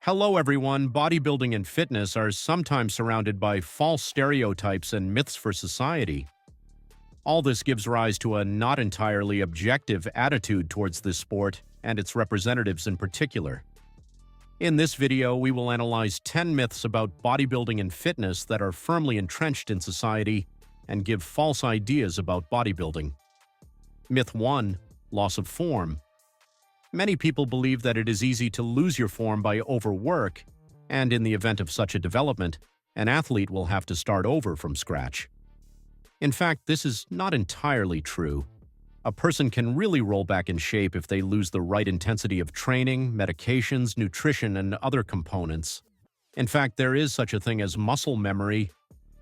Hello, everyone. Bodybuilding and fitness are sometimes surrounded by false stereotypes and myths for society. All this gives rise to a not entirely objective attitude towards this sport and its representatives in particular. In this video, we will analyze 10 myths about bodybuilding and fitness that are firmly entrenched in society and give false ideas about bodybuilding. Myth 1. Loss of form. Many people believe that it is easy to lose your form by overwork, and in the event of such a development, an athlete will have to start over from scratch. In fact, this is not entirely true. A person can really roll back in shape if they lose the right intensity of training, medications, nutrition, and other components. In fact, there is such a thing as muscle memory.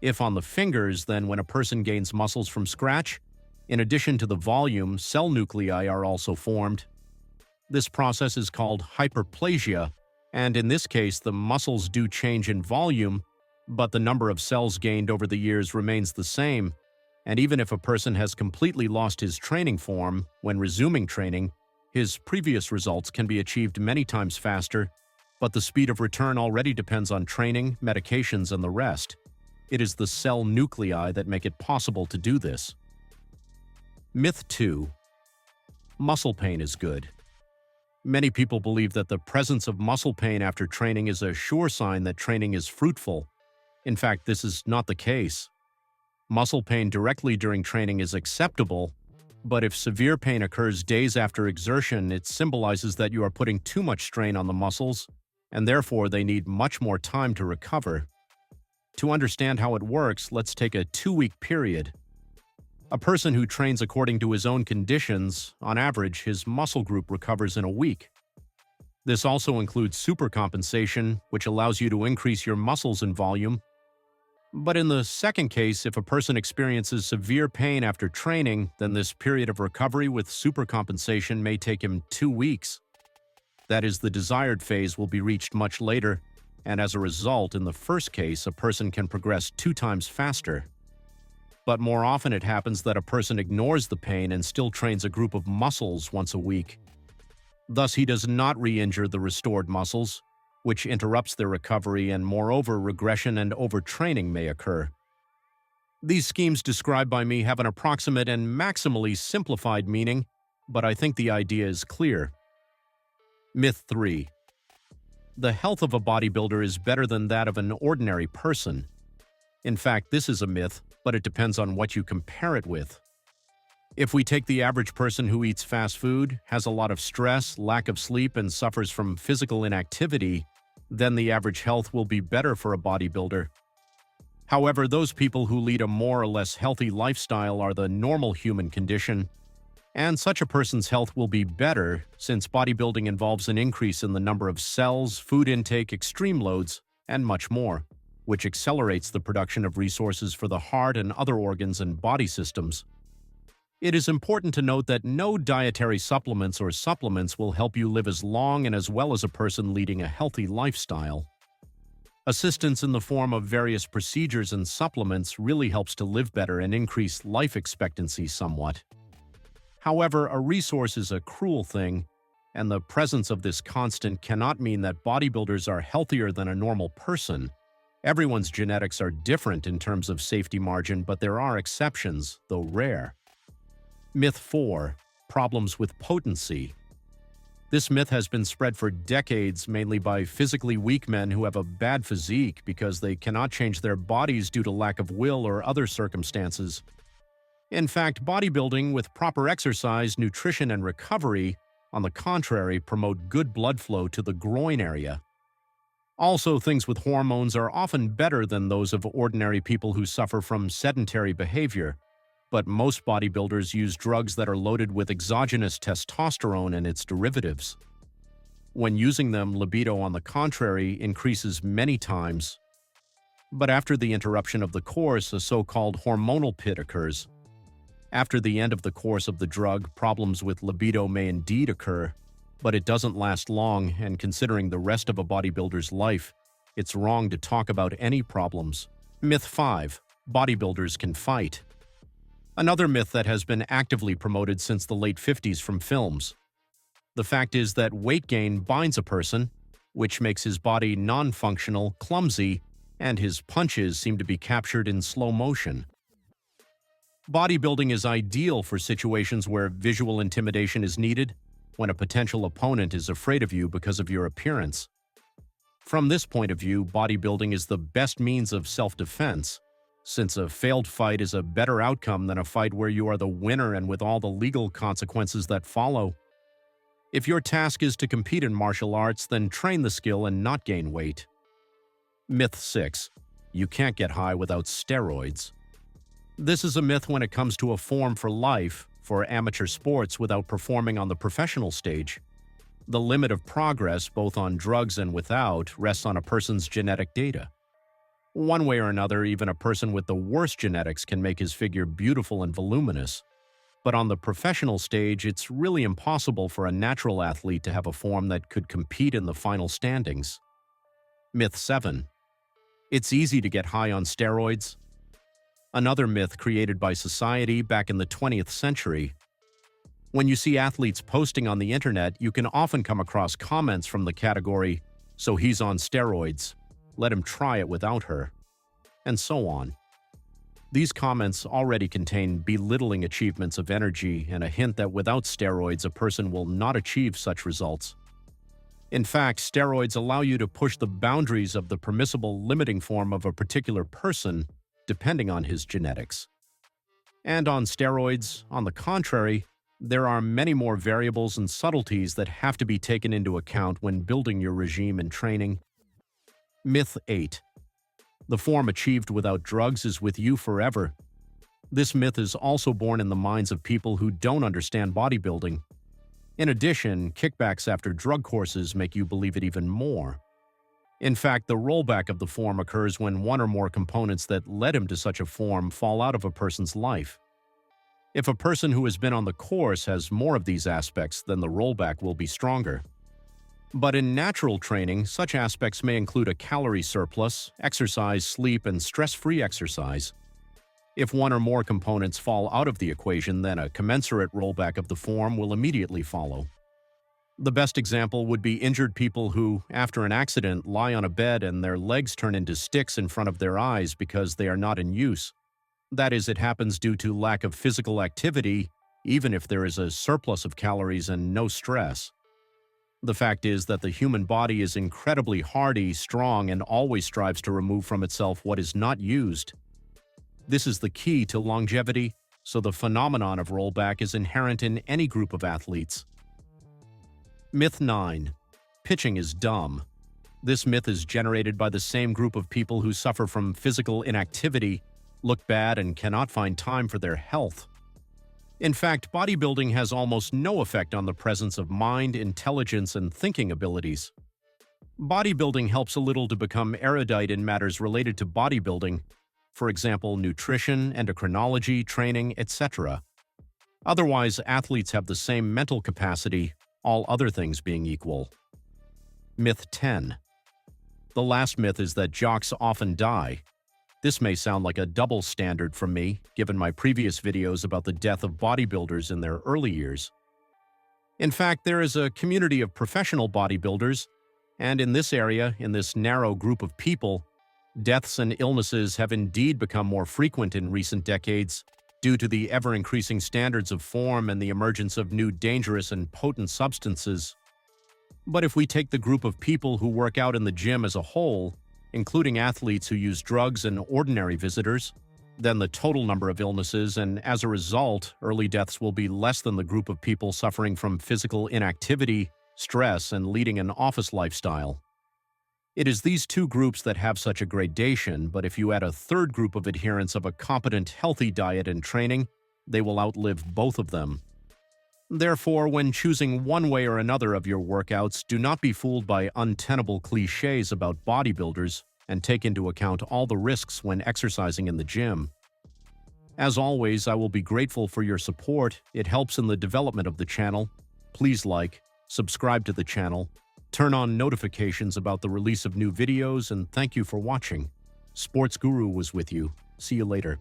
If on the fingers, then when a person gains muscles from scratch, in addition to the volume, cell nuclei are also formed. This process is called hyperplasia, and in this case, the muscles do change in volume, but the number of cells gained over the years remains the same. And even if a person has completely lost his training form, when resuming training, his previous results can be achieved many times faster, but the speed of return already depends on training, medications, and the rest. It is the cell nuclei that make it possible to do this. Myth 2. Muscle pain is good. Many people believe that the presence of muscle pain after training is a sure sign that training is fruitful. In fact, this is not the case. Muscle pain directly during training is acceptable, but if severe pain occurs days after exertion, it symbolizes that you are putting too much strain on the muscles, and therefore they need much more time to recover. To understand how it works, let's take a 2-week period. A person who trains according to his own conditions, on average, his muscle group recovers in a week. This also includes supercompensation, which allows you to increase your muscles in volume. But in the second case, if a person experiences severe pain after training, then this period of recovery with supercompensation may take him 2 weeks. That is, the desired phase will be reached much later, and as a result, in the first case, a person can progress 2 times faster. But more often it happens that a person ignores the pain and still trains a group of muscles once a week. Thus, he does not re-injure the restored muscles, which interrupts their recovery, and moreover, regression and overtraining may occur. These schemes described by me have an approximate and maximally simplified meaning, but I think the idea is clear. Myth 3. The health of a bodybuilder is better than that of an ordinary person. In fact, this is a myth, but it depends on what you compare it with. If we take the average person who eats fast food, has a lot of stress, lack of sleep, and suffers from physical inactivity, then the average health will be better for a bodybuilder. However, those people who lead a more or less healthy lifestyle are the normal human condition, and such a person's health will be better since bodybuilding involves an increase in the number of cells, food intake, extreme loads, and much more, which accelerates the production of resources for the heart and other organs and body systems. It is important to note that no dietary supplements or supplements will help you live as long and as well as a person leading a healthy lifestyle. Assistance in the form of various procedures and supplements really helps to live better and increase life expectancy somewhat. However, a resource is a cruel thing, and the presence of this constant cannot mean that bodybuilders are healthier than a normal person. Everyone's genetics are different in terms of safety margin, but there are exceptions, though rare. Myth 4. Problems with potency. This myth has been spread for decades, mainly by physically weak men who have a bad physique because they cannot change their bodies due to lack of will or other circumstances. In fact, bodybuilding with proper exercise, nutrition, and recovery, on the contrary, promote good blood flow to the groin area. Also, things with hormones are often better than those of ordinary people who suffer from sedentary behavior, but most bodybuilders use drugs that are loaded with exogenous testosterone and its derivatives. When using them, libido, on the contrary, increases many times. But after the interruption of the course, a so-called hormonal pit occurs. After the end of the course of the drug, problems with libido may indeed occur, but it doesn't last long, and considering the rest of a bodybuilder's life, it's wrong to talk about any problems. Myth 5. Bodybuilders can fight. Another myth that has been actively promoted since the late 50s from films. The fact is that weight gain binds a person, which makes his body non-functional, clumsy, and his punches seem to be captured in slow motion. Bodybuilding is ideal for situations where visual intimidation is needed, when a potential opponent is afraid of you because of your appearance. From this point of view, bodybuilding is the best means of self-defense, since a failed fight is a better outcome than a fight where you are the winner and with all the legal consequences that follow. If your task is to compete in martial arts, then train the skill and not gain weight. Myth 6. You can't get high without steroids. This is a myth when it comes to a form for life, for amateur sports without performing on the professional stage. The limit of progress, both on drugs and without, rests on a person's genetic data. One way or another, even a person with the worst genetics can make his figure beautiful and voluminous. But on the professional stage, it's really impossible for a natural athlete to have a form that could compete in the final standings. Myth 7. It's easy to get high on steroids. Another myth created by society back in the 20th century. When you see athletes posting on the internet, you can often come across comments from the category, "So he's on steroids. Let him try it without her," and so on. These comments already contain belittling achievements of energy and a hint that without steroids, a person will not achieve such results. In fact, steroids allow you to push the boundaries of the permissible limiting form of a particular person, depending on his genetics. And on steroids, on the contrary, there are many more variables and subtleties that have to be taken into account when building your regime and training. Myth 8. The form achieved without drugs is with you forever. This myth is also born in the minds of people who don't understand bodybuilding. In addition, kickbacks after drug courses make you believe it even more. In fact, the rollback of the form occurs when one or more components that led him to such a form fall out of a person's life. If a person who has been on the course has more of these aspects, then the rollback will be stronger. But in natural training, such aspects may include a calorie surplus, exercise, sleep, and stress-free exercise. If one or more components fall out of the equation, then a commensurate rollback of the form will immediately follow. The best example would be injured people who, after an accident, lie on a bed and their legs turn into sticks in front of their eyes because they are not in use. That is, it happens due to lack of physical activity, even if there is a surplus of calories and no stress. The fact is that the human body is incredibly hardy, strong, and always strives to remove from itself what is not used. This is the key to longevity, so the phenomenon of rollback is inherent in any group of athletes. Myth 9. Pitching is dumb. This myth is generated by the same group of people who suffer from physical inactivity, look bad, and cannot find time for their health. In fact, bodybuilding has almost no effect on the presence of mind, intelligence, and thinking abilities. Bodybuilding helps a little to become erudite in matters related to bodybuilding, for example, nutrition, endocrinology, training, etc. Otherwise, athletes have the same mental capacity, all other things being equal. Myth 10. The last myth is that jocks often die. This may sound like a double standard from me, given my previous videos about the death of bodybuilders in their early years. In fact, there is a community of professional bodybuilders, and in this area, in this narrow group of people, deaths and illnesses have indeed become more frequent in recent decades due to the ever-increasing standards of form and the emergence of new dangerous and potent substances. But if we take the group of people who work out in the gym as a whole, including athletes who use drugs and ordinary visitors, then the total number of illnesses and, as a result, early deaths will be less than the group of people suffering from physical inactivity, stress, and leading an office lifestyle. It is these two groups that have such a gradation, but if you add a third group of adherents of a competent, healthy diet and training, they will outlive both of them. Therefore, when choosing one way or another of your workouts, do not be fooled by untenable cliches about bodybuilders and take into account all the risks when exercising in the gym. As always, I will be grateful for your support. It helps in the development of the channel. Please like, subscribe to the channel, turn on notifications about the release of new videos, and thank you for watching. Sports Guru was with you. See you later.